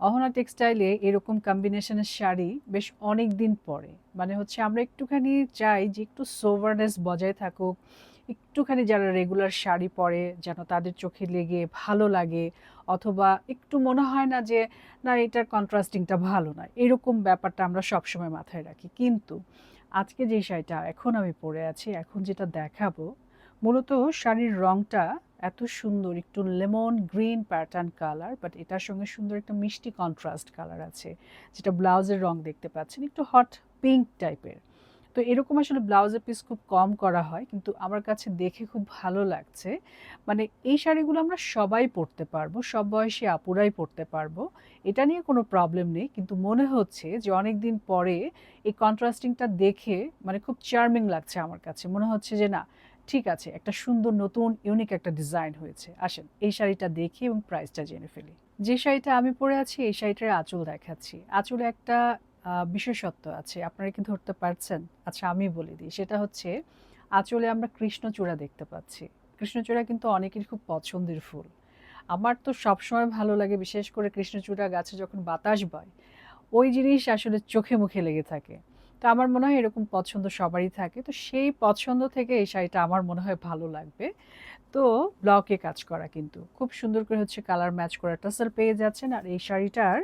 অহনা টেক্সটাইলে এরকম কম্বিনেশনের শাড়ি বেশ অনেক দিন পরে, মানে হচ্ছে আমরা একটুখানি চাই যে একটু সোভারনেস বজায় থাকুক, একটুখানি যারা রেগুলার শাড়ি পরে যেন তাদের চোখে লেগে ভালো লাগে, অথবা একটু মনে হয় না যে না এটার কন্ট্রাস্টিংটা ভালো না, এরকম ব্যাপারটা আমরা সবসময় মাথায় রাখি। কিন্তু আজকে যে শাড়িটা এখন আমি পরে আছি, এখন যেটা দেখাবো, মূলত শাড়ির রংটা এত সুন্দর, একটু lemon green pattern colour, but এটার সঙ্গে সুন্দর একটা মিষ্টি কন্ট্রাস্ট কালার আছে, যেটা ব্লাউজের রং দেখতে পাচ্ছেন একটু হট পিঙ্ক টাইপের। তো এরকম আসলে ব্লাউজের পিস খুব কম করা হয়, কিন্তু আমার কাছে দেখে খুব ভালো লাগছে। মানে এই শাড়িগুলো আমরা সবাই পরতে পারবো, সব বয়সী আপুরাই পরতে পারবো, এটা নিয়ে কোনো প্রবলেম নেই। কিন্তু মনে হচ্ছে যে অনেক দিন পরে এই কন্ট্রাস্টিংটা দেখে মানে খুব চার্মিং লাগছে আমার কাছে, মনে হচ্ছে যে না ঠিক আছে, একটা সুন্দর নতুন ইউনিক একটা ডিজাইন হয়েছে। আসেন এই শাড়িটা দেখি এবং প্রাইসটা জেনে ফেলি। যে শাড়িটা আমি পরে আছি এই শাড়িটার আঁচল দেখাচ্ছি। আঁচলে একটা বিশেষত্ব আছে, আপনারা কি ধরতে পারছেন? আচ্ছা আমি বলে দিই, সেটা হচ্ছে আঁচলে আমরা কৃষ্ণচূড়া দেখতে পাচ্ছি। কৃষ্ণচূড়া কিন্তু অনেকের খুব পছন্দের ফুল। আমার তো সবসময় ভালো লাগে, বিশেষ করে কৃষ্ণচূড়া গাছে যখন বাতাস বয় ওই জিনিস আসলে চোখে মুখে লেগে থাকে। তো আমার মনে হয় এরকম পছন্দ সবারই থাকে। তো সেই পছন্দ থেকে এই শাড়িটা আমার মনে হয় ভালো লাগবে। তো ব্লকে কাজ করা, কিন্তু খুব সুন্দর করে হচ্ছে কালার ম্যাচ করা টাসেল পেয়ে যাচ্ছেন। আর এই শাড়িটার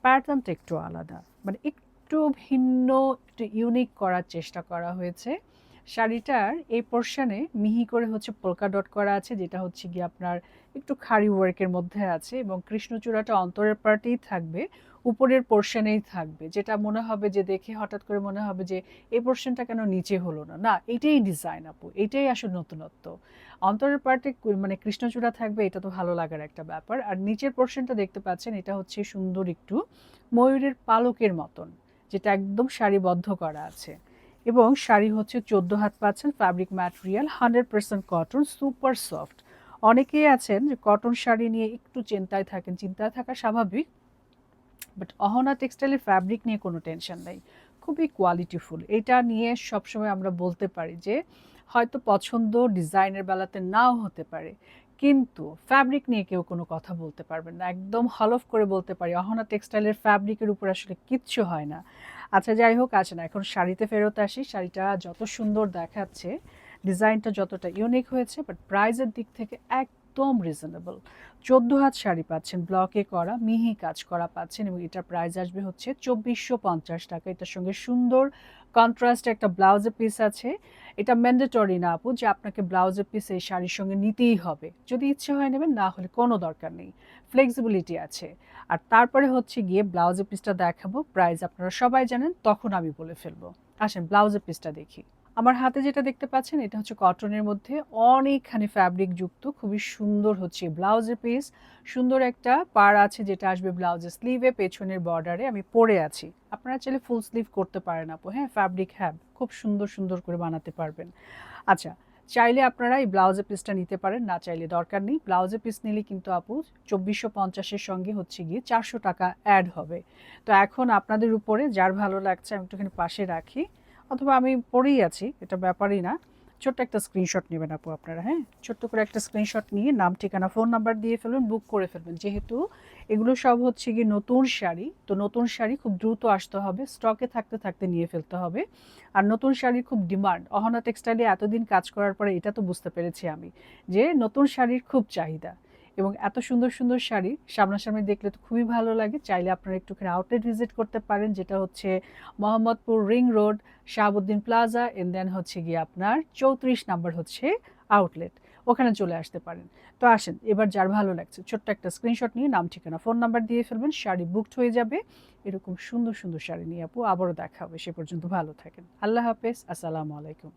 প্যাটার্নটা একটু আলাদা, মানে একটু ভিন্ন, একটু ইউনিক করার চেষ্টা করা হয়েছে। শাড়িটার এই পোর্শনে মিহি করে হচ্ছে পোলকা ডট করা আছে, যেটা হচ্ছে গিয়ে আপনার একটু খাড়ি ওয়ার্কের মধ্যে আছে, এবং কৃষ্ণচূড়াটা অন্তরের পার্টেই থাকবে, উপরের পোর্শনেই থাকবে, যেটা মনে হবে যে দেখে হঠাৎ করে মনে হবে যে এই পোর্শনটা কেন নিচে হলো না, না এটাই ডিজাইন আপু, এটাই আসলে নতুনত্ব। অন্তরের পার্টে মানে কৃষ্ণচূড়া থাকবে, এটা তো ভালো লাগার একটা ব্যাপার। আর নিচের পোর্শনটা দেখতে পাচ্ছেন, এটা হচ্ছে সুন্দর একটু ময়ূরের পালকের মতন, যেটা একদম সারিবদ্ধ করা আছে। এবং শাড়ি হচ্ছে 14 হাত পাচ্ছেন, fabric material 100% cotton, super soft. অনেকেই আছেন যে কটন শাড়ি নিয়ে একটু চিন্তায় থাকেন, চিন্তায় থাকা স্বাভাবিক, বাট অহনা টেক্সটাইলের ফ্যাব্রিক নিয়ে কোনো টেনশন নেই, খুবই কোয়ালিটিফুল। এটা নিয়ে সবসময় আমরা বলতে পারি যে হয়তো পছন্দ ডিজাইনের বেলাতে নাও হতে পারে, কিন্তু ফ্যাব্রিক নিয়ে কেউ কোনো কথা বলতে পারবেন না, একদম হলফ করে বলতে পারি অহনা টেক্সটাইলের ফ্যাব্রিকের উপর আসলে কিচ্ছু হয় না। আচ্ছা যাই হোক, আছে না, এখন শাড়িতে ফেরত আসি। শাড়িটা যত সুন্দর দেখাচ্ছে, ডিজাইনটা যতটা ইউনিক হয়েছে, বাট প্রাইজের দিক থেকে একদম রিজনেবল। 14 হাত শাড়ি পাচ্ছেন, ব্লকে করা মিহি কাজ করা পাচ্ছেন, এবং এটার প্রাইস আসবে হচ্ছে 2450 টাকা। এটার সঙ্গে সুন্দর কন্ট্রাস্ট একটা ব্লাউজের পিস আছে। এটা ম্যান্ডেটরি না আপু যে আপনাকে ব্লাউজের পিস এই শাড়ির সঙ্গে নিতেই হবে, যদি ইচ্ছে হয় নেবেন, না হলে কোনো দরকার নেই, ফ্লেক্সিবিলিটি আছে। আর তারপরে হচ্ছে গিয়ে ব্লাউজের পিসটা দেখাবো, প্রাইস আপনারা সবাই জানেন, তখন আমি বলে ফেলবো। আসেন ব্লাউজের পিসটা দেখি। আমার হাতে যেটা দেখতে পাচ্ছেন এটা হচ্ছে কটনের মধ্যে অনেকখানি ফ্যাব্রিক যুক্ত, খুবই সুন্দর হচ্ছে ব্লাউজের পিস। সুন্দর একটা পাড় আছে যেটা আসবে ব্লাউজের স্লিভে, পেছনের বর্ডারে আমি পরে আছি। আপনারা চাইলে ফুল স্লিভ করতে পারেন আপু, হ্যাঁ ফ্যাব্রিক হ্যাঁ খুব সুন্দর সুন্দর করে বানাতে পারবেন। আচ্ছা, চাইলে আপনারা এই ব্লাউজের পিসটা নিতে পারেন, না চাইলে দরকার নেই। ব্লাউজের পিস নিলে কিন্তু আপু 2450-এর সঙ্গে হচ্ছে গিয়ে 400 টাকা অ্যাড হবে। তো এখন আপনাদের উপরে, যার ভালো লাগছে আমি একটুখানি পাশে রাখি, অথবা আমি পরেই আছি, এটা ব্যাপারই না। ছোট্ট একটা স্ক্রিনশট নেবেন আপু আপনারা, হ্যাঁ ছোট্ট করে একটা স্ক্রিনশট নিয়ে নাম ঠিকানা ফোন নাম্বার দিয়ে ফেলবেন, বুক করে ফেলবেন। যেহেতু এগুলো সব হচ্ছে গিয়ে নতুন শাড়ি, তো নতুন শাড়ি খুব দ্রুত আসতে হবে, স্টকে থাকতে থাকতে নিয়ে ফেলতে হবে। আর নতুন শাড়ির খুব ডিমান্ড, অহনা টেক্সটাইলে এতদিন কাজ করার পরে এটা তো বুঝতে পেরেছি আমি যে নতুন শাড়ির খুব চাহিদা। এবং এত সুন্দর সুন্দর শাড়ি সামনাসামনি দেখলে তো খুবই ভালো লাগে। চাইলে আপনারা একটুখানি আউটলেট ভিজিট করতে পারেন, যেটা হচ্ছে Mohammadpur ring road, Shahabuddin plaza, and then হচ্ছে গিয়ে আপনার 34 নাম্বার হচ্ছে আউটলেট, ওখানে চলে আসতে পারেন। তো আসেন, এবার যার ভালো লাগছে ছোট্ট একটা স্ক্রিনশট নিয়ে নাম ঠিকানা ফোন নাম্বার দিয়ে ফেলবেন, শাড়ি বুকড হয়ে যাবে। এরকম সুন্দর সুন্দর শাড়ি নিয়ে আপু আবারও দেখা হবে, সে পর্যন্ত ভালো থাকেন, আল্লাহ হাফেজ, আসসালামু আলাইকুম।